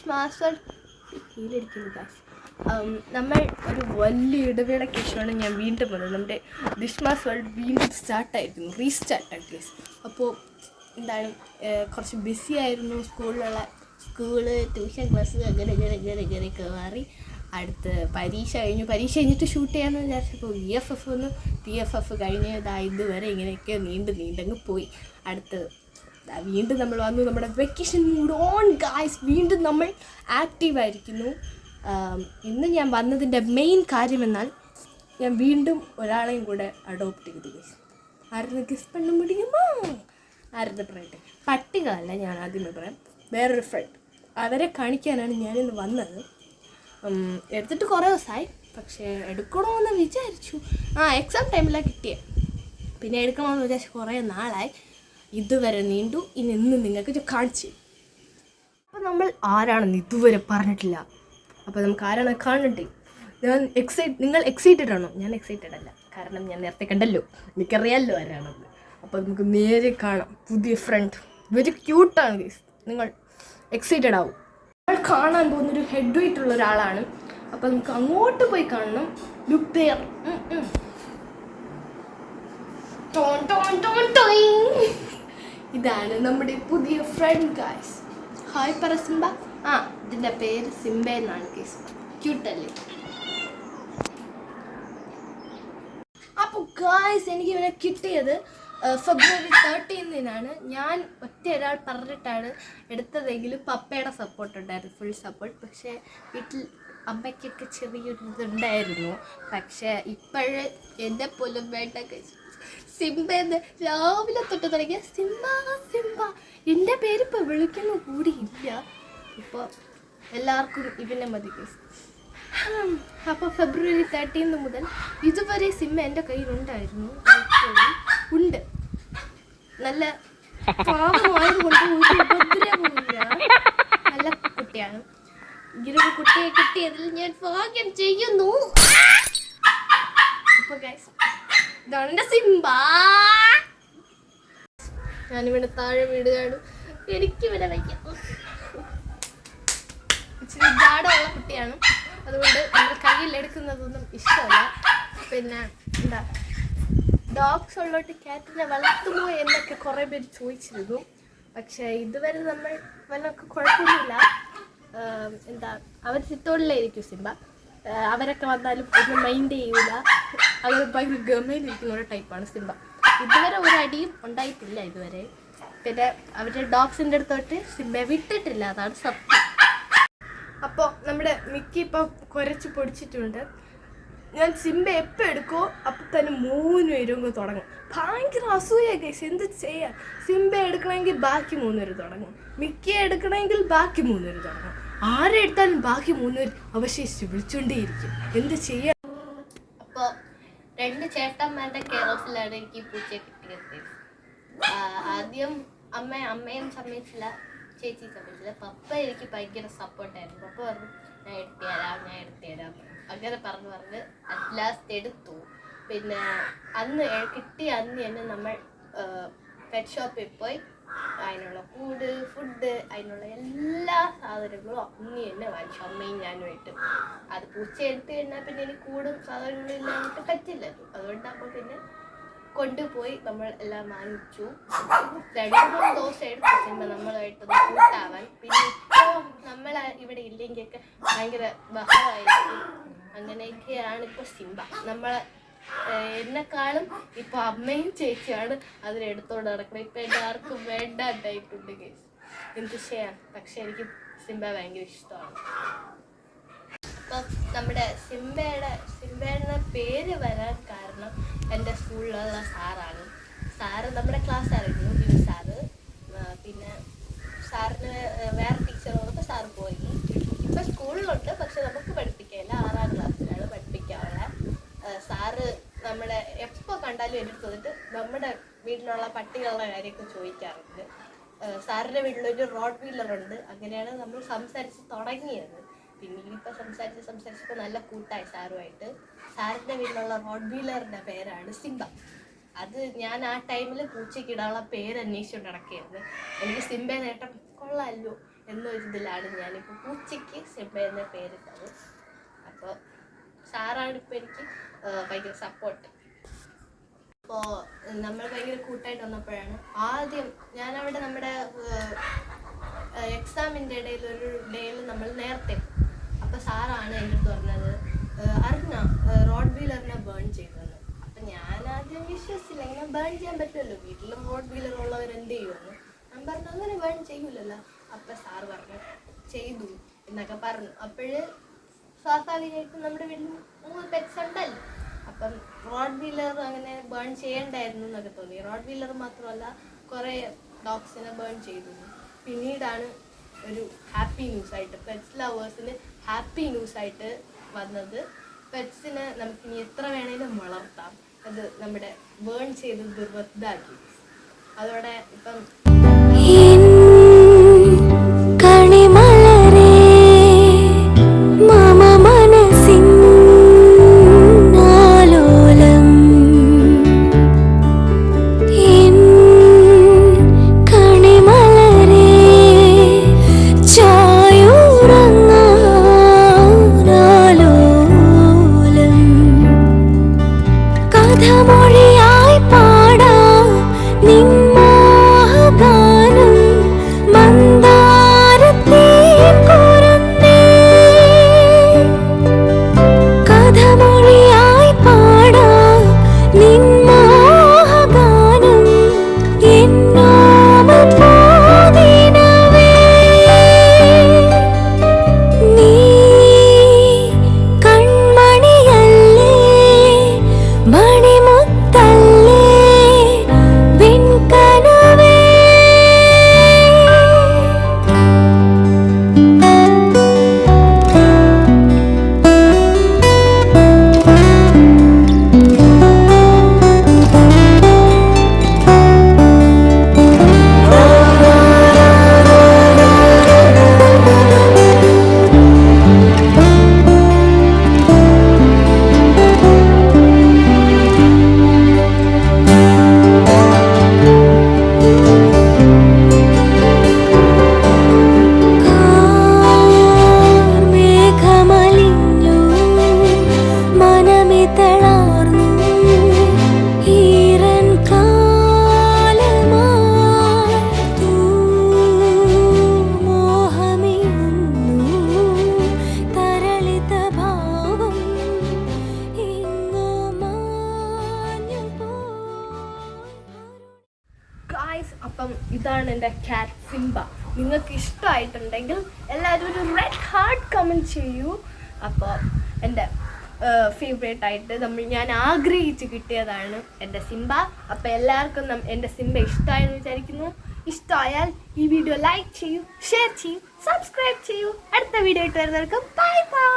This world നമ്മൾ ഒരു വലിയ ഇടവേളയ്ക്ക് ശേഷമാണ് ഞാൻ വീണ്ടും വന്നത്. നമ്മുടെ ദിഷ്മാസ് വേൾഡ് വീണ്ടും റീസ്റ്റാർട്ടായിട്ട് ഗൈസ്. അപ്പോൾ എന്താണ് കുറച്ച് ബിസി ആയിരുന്നു. സ്കൂള് ട്യൂഷൻ ക്ലാസ് അങ്ങനെയൊക്കെ മാറി. അടുത്ത് പരീക്ഷ കഴിഞ്ഞിട്ട് ഷൂട്ട് ചെയ്യാമെന്ന് വിചാരിച്ചപ്പോൾ PFF കഴിഞ്ഞ് ഇതുവരെ ഇങ്ങനെയൊക്കെ നീണ്ടങ്ങ് പോയി. അടുത്ത് വീണ്ടും നമ്മൾ വന്നു. നമ്മുടെ വെക്കേഷൻ മൂഡ് ഓൺ ഗായ്സ്. വീണ്ടും നമ്മൾ ആക്റ്റീവായിരിക്കുന്നു. ഇന്ന് ഞാൻ വന്നതിൻ്റെ മെയിൻ കാര്യമെന്നാൽ ഞാൻ വീണ്ടും ഒരാളെയും കൂടെ അഡോപ്റ്റ് ചെയ്തു ഗൈസ്. ആരുടെ ഗസ് പണ്ണ മുടിയുമോ? ആരുടെ പറയട്ടെ, പട്ടികളല്ല, ഞാൻ ആദ്യമേ പറയാം, വേറൊരു ഫ്രണ്ട്. അവരെ കാണിക്കാനാണ് ഞാനിന്ന് വന്നത്. എടുത്തിട്ട് കുറേ ദിവസമായി, പക്ഷേ എടുക്കണമെന്ന് വിചാരിച്ചു. എക്സാം ടൈമിലാണ് കിട്ടിയത്. പിന്നെ എടുക്കണമെന്ന് വിചാരിച്ചു കുറേ നാളായി. ഇതുവരെ നീണ്ടു. ഇന്ന് നിങ്ങൾക്ക് കാണിച്ചു. അപ്പോൾ നമ്മൾ ആരാണെന്ന് ഇതുവരെ പറഞ്ഞിട്ടില്ല. അപ്പോൾ നമുക്ക് ആരാണ് കാണണ്ടേ? നിങ്ങൾ എക്സൈറ്റഡ് ആണോ? ഞാൻ എക്സൈറ്റഡ് അല്ല, കാരണം ഞാൻ നേരത്തെ കണ്ടല്ലോ, എനിക്കറിയാമല്ലോ ആരാണെന്ന്. അപ്പോൾ നമുക്ക് നേരെ കാണാം. പുതിയ ഫ്രണ്ട് വെരി ക്യൂട്ടാണ് ഗൈസ്. നിങ്ങൾ എക്സൈറ്റഡ് ആവും. നമ്മൾ കാണാൻ പോകുന്നൊരു ഹെഡ് വെയിറ്റ് ഉള്ള ഒരാളാണ്. അപ്പോൾ നമുക്ക് അങ്ങോട്ട് പോയി കാണണം. Look there. ഇതാണ് നമ്മുടെ പുതിയ ഫ്രണ്ട് ഗൈസ്. ഹായ് പറ സിംബ. ഇതിൻ്റെ പേര് സിംബ എന്നാണ് ഗൈസ്. ക്യൂട്ടല്ലേ? അപ്പോൾ ഗൈസ് എനിക്ക് ഇവനെ കിട്ടിയത് February 13th. ഞാൻ ഒരാൾ പറഞ്ഞിട്ടാണ് എടുത്തതെങ്കിലും പപ്പയുടെ സപ്പോർട്ട് ഉണ്ടായിരുന്നു, ഫുൾ സപ്പോർട്ട്. പക്ഷേ വീട്ടിൽ അമ്മയ്ക്കൊക്കെ ചെറിയൊരു ഇതുണ്ടായിരുന്നു. പക്ഷേ ഇപ്പോഴ് എന്നെ പോലും വേണ്ട ഗൈസ്. സിംബയെന്ന് രാവിലെ തൊട്ട് തുടങ്ങിയ സിംബ. എൻ്റെ പേരിപ്പോൾ വിളിക്കുന്ന കൂടിയില്ല. ഇപ്പോൾ എല്ലാവർക്കും ഇവനെ മതി ഗൈസ്. അപ്പോൾ February 13th മുതൽ ഇതുവരെ സിംബ എൻ്റെ കയ്യിലുണ്ടായിരുന്നു. ഉണ്ട്, നല്ല പാവമായതുകൊണ്ട് ഒരു ഉപദ്രവമില്ല, നല്ല കുട്ടിയാണ്. ഇങ്ങനൊരു കുട്ടിയെ കിട്ടിയതിൽ ഞാൻ ഭാഗ്യം ചെയ്യുന്നു. അപ്പോൾ ഗൈസ് ഇതാണ് എൻ്റെ സിംബ. ഞാനിവിടെ താഴെ വീടുകയാണ്. എനിക്കിവിടെ വയ്ക്കാം. ഇച്ചിരി ജാടമുള്ള കുട്ടിയാണ്, അതുകൊണ്ട് നമ്മൾ കയ്യിലെടുക്കുന്നതൊന്നും ഇഷ്ടമല്ല. പിന്നെ എന്താ, ഡോഗ്സ് ഉള്ളോട്ട് ക്യാറ്റിനെ വളർത്തുമോ എന്നൊക്കെ കുറേ പേര് ചോദിച്ചിരുന്നു. പക്ഷേ ഇതുവരെ നമ്മൾ വല്ലതൊക്കെ കുഴപ്പമൊന്നുമില്ല. എന്താ, അവർ ചിത്തോളിലായിരിക്കും സിംബ. അവരൊക്കെ വന്നാലും ഒന്നും മൈൻഡ് ചെയ്യൂല. അവർ ഭയങ്കര ഗമയിലിരിക്കുന്ന ഒരു ടൈപ്പാണ് സിംബ. ഇതുവരെ ഒരു അടിയും ഉണ്ടായിട്ടില്ല ഇതുവരെ. പിന്നെ അവരുടെ ഡോഗ്സിൻ്റെ അടുത്തോട്ട് സിംബയെ വിട്ടിട്ടില്ല, അതാണ് സത്യം. അപ്പോൾ നമ്മുടെ മിക്കി ഇപ്പോൾ കുരച്ച് പൊടിച്ചിട്ടുണ്ട്. ഞാൻ സിംബ എപ്പോൾ എടുക്കുമോ അപ്പം തന്നെ 3 പേരും തുടങ്ങും. ഭയങ്കര അസൂയ ഗൈസ്, എന്ത് ചെയ്യാൻ? സിംബ എടുക്കണമെങ്കിൽ ബാക്കി 3 പേര് തുടങ്ങും, മിക്കിയെ എടുക്കണമെങ്കിൽ ബാക്കി 3 പേര് തുടങ്ങും. ആരെ എടുത്താലും ബാക്കി 3 പേര് അവശേഷിച്ച് വിളിച്ചുകൊണ്ടേയിരിക്കും. എന്ത് ചെയ്യാൻ? അപ്പോൾ 2 ചേട്ടന്മാരുടെ കെയർ ഓഫിലാണ് എനിക്ക് ഈ പൂച്ചയെ കിട്ടിയത്. ആദ്യം അമ്മയും സമ്മതിച്ചില്ല, ചേച്ചി സമ്മതിച്ചില്ല. പപ്പ എനിക്ക് ഭയങ്കര സപ്പോർട്ടായിരുന്നു. പപ്പ പറഞ്ഞു ഞാൻ എടുത്തുതരാം അങ്ങനെ പറഞ്ഞ് അറ്റ് ലാസ്റ്റ് എടുത്തു. പിന്നെ അന്ന് കിട്ടിയ അന്ന് തന്നെ നമ്മൾ പെറ്റ് ഷോപ്പിൽ പോയി അതിനുള്ള കൂട്, ഫുഡ്, അതിനുള്ള എല്ലാ സാധനങ്ങളും അന്ന് തന്നെ വാങ്ങിച്ചു, അമ്മയും ഞാനുമായിട്ട്. അത് പൂച്ച എടുത്തു കഴിഞ്ഞാൽ പിന്നെ എനിക്ക് കൂടും സാധനങ്ങളും ഇല്ലാഞ്ഞിട്ട് പറ്റില്ലല്ലോ. അതുകൊണ്ട് അമ്മ പിന്നെ കൊണ്ടുപോയി നമ്മൾ എല്ലാം വാങ്ങിച്ചു. 2-3 ദിവസം എടുത്തു സിംബ നമ്മളുമായിട്ടൊന്ന് കൂട്ടാവാൻ. പിന്നെ ഇപ്പോൾ നമ്മൾ ഇവിടെ ഇല്ലെങ്കിലൊക്കെ ഭയങ്കര ബഹളമായിരിക്കും. അങ്ങനെയൊക്കെയാണ് ഇപ്പോൾ സിംബ. എന്നെക്കാളും ഇപ്പോൾ അമ്മയും ചേച്ചിയാണ് അതിനെടുത്തോണ്ട് നടക്കുന്നത്. ഇപ്പം എല്ലാവർക്കും വേണ്ടാണ്ടായിട്ടുണ്ട് കേസ്. എന്ത് ചെയ്യാൻ? പക്ഷെ എനിക്ക് സിംബ ഭയങ്കര ഇഷ്ടമാണ്. അപ്പം നമ്മുടെ സിംബയുടെ പേര് വരാൻ കാരണം എൻ്റെ സ്കൂളിലുള്ള സാറ് നമ്മുടെ ക്ലാസ് ആയിരുന്നു, ബിനു സാറ്. പിന്നെ സാറിന് വേറെ ടീച്ചർ വന്നപ്പോൾ സാറ് പോയി. ഇപ്പം സ്കൂളിലുണ്ട്, പക്ഷെ നമുക്ക് പഠിപ്പിക്കാനില്ല. 6ാം ക്ലാസ്സിലാണ് പഠിപ്പിക്കാനുള്ള. സാറ് നമ്മളെ എപ്പോൾ കണ്ടാലും എൻ്റെ അടുത്ത് വന്നിട്ട് നമ്മുടെ വീട്ടിലുള്ള പട്ടികളുടെ കാര്യമൊക്കെ ചോദിക്കാറുണ്ട്. സാറിൻ്റെ വീട്ടിലൊരു റോഡ് വീലറുണ്ട്. അങ്ങനെയാണ് നമ്മൾ സംസാരിച്ച് തുടങ്ങിയത്. പിന്നെ ഇനിയിപ്പോൾ സംസാരിച്ചപ്പോൾ നല്ല കൂട്ടായി സാറുമായിട്ട്. സാറിൻ്റെ വീട്ടിലുള്ള റോഡ് വീലറിൻ്റെ പേരാണ് സിംബ. അത് ഞാൻ ആ ടൈമിൽ പൂച്ചയ്ക്കിടാനുള്ള പേര് അന്വേഷിച്ചുകൊണ്ട് നടക്കുകയായിരുന്നു. എനിക്ക് സിംബ നേട്ടം കൊള്ളാമല്ലോ, എന്നൊരിതിലാണ് ഞാനിപ്പോൾ പൂച്ചയ്ക്ക് സിംബ എന്ന പേരിട്ടത്. അപ്പോൾ സാറാണ് ഇപ്പോൾ എനിക്ക് ഭയങ്കര സപ്പോർട്ട്. അപ്പോൾ നമ്മൾ ഭയങ്കര കൂട്ടായിട്ട് വന്നപ്പോഴാണ് ആദ്യം ഞാനവിടെ നമ്മുടെ എക്സാമിൻ്റെ ഇടയിൽ ഒരു ഡേയിൽ നമ്മൾ നേരത്തെ, അപ്പോൾ സാറാണ് എൻ്റെ അടുത്ത് പറഞ്ഞത് അറിഞ്ഞ റോഡ് വീലറിനെ ബേൺ ചെയ്തതെന്ന്. അപ്പം ഞാൻ ആദ്യം വിശ്വസിച്ചില്ല, ഇങ്ങനെ ബേൺ ചെയ്യാൻ പറ്റുമല്ലോ, വീട്ടിലും റോഡ് വീലർ ഉള്ളവർ എന്ത് ചെയ്യുമെന്ന്. ഞാൻ പറഞ്ഞു അങ്ങനെ ബേൺ ചെയ്യൂലല്ലോ. അപ്പം സാറ് പറഞ്ഞു ചെയ്തു എന്നൊക്കെ പറഞ്ഞു. അപ്പോഴ് സ്വാഭാവികമായിട്ടും നമ്മുടെ വീട്ടിൽ 3 പെറ്റ്സ് ഉണ്ടല്ലോ, അപ്പം റോഡ് വീലർ അങ്ങനെ ബേൺ ചെയ്യണ്ടായിരുന്നു എന്നൊക്കെ തോന്നി. റോഡ് വീലർ മാത്രമല്ല കുറേ ഡോഗ്സിനെ ബേൺ ചെയ്തു. പിന്നീടാണ് ഒരു ഹാപ്പി ന്യൂസായിട്ട്, പെറ്റ്സ് ലവേഴ്സിന് ഹാപ്പി ന്യൂസായിട്ട് വന്നത്. പെറ്റ്സിനെ നമുക്കിനി എത്ര വേണേലും വളർത്താം, അത് നമ്മുടെ ബേൺ ചെയ്തത് റദ്ദാക്കി. അതോടെ ഇപ്പം അപ്പം ഇതാണ് എൻ്റെ ക്യാറ്റ് സിംബ. നിങ്ങൾക്ക് ഇഷ്ടമായിട്ടുണ്ടെങ്കിൽ എല്ലാവരും ഒരു റെഡ് ഹാർട്ട് കമൻറ്റ് ചെയ്യൂ. അപ്പോൾ എൻ്റെ ഫേവറേറ്റ് ആയിട്ട് ഞാൻ ആഗ്രഹിച്ച് കിട്ടിയതാണ് എൻ്റെ സിംബ. അപ്പോൾ എല്ലാവർക്കും എൻ്റെ സിംബ ഇഷ്ടമായെന്ന് വിചാരിക്കുന്നു. ഇഷ്ടമായാൽ ഈ വീഡിയോ ലൈക്ക് ചെയ്യൂ, ഷെയർ ചെയ്യൂ, സബ്സ്ക്രൈബ് ചെയ്യൂ. അടുത്ത വീഡിയോ ആയിട്ട് വരുന്നവർക്കും ബൈ ബൈ.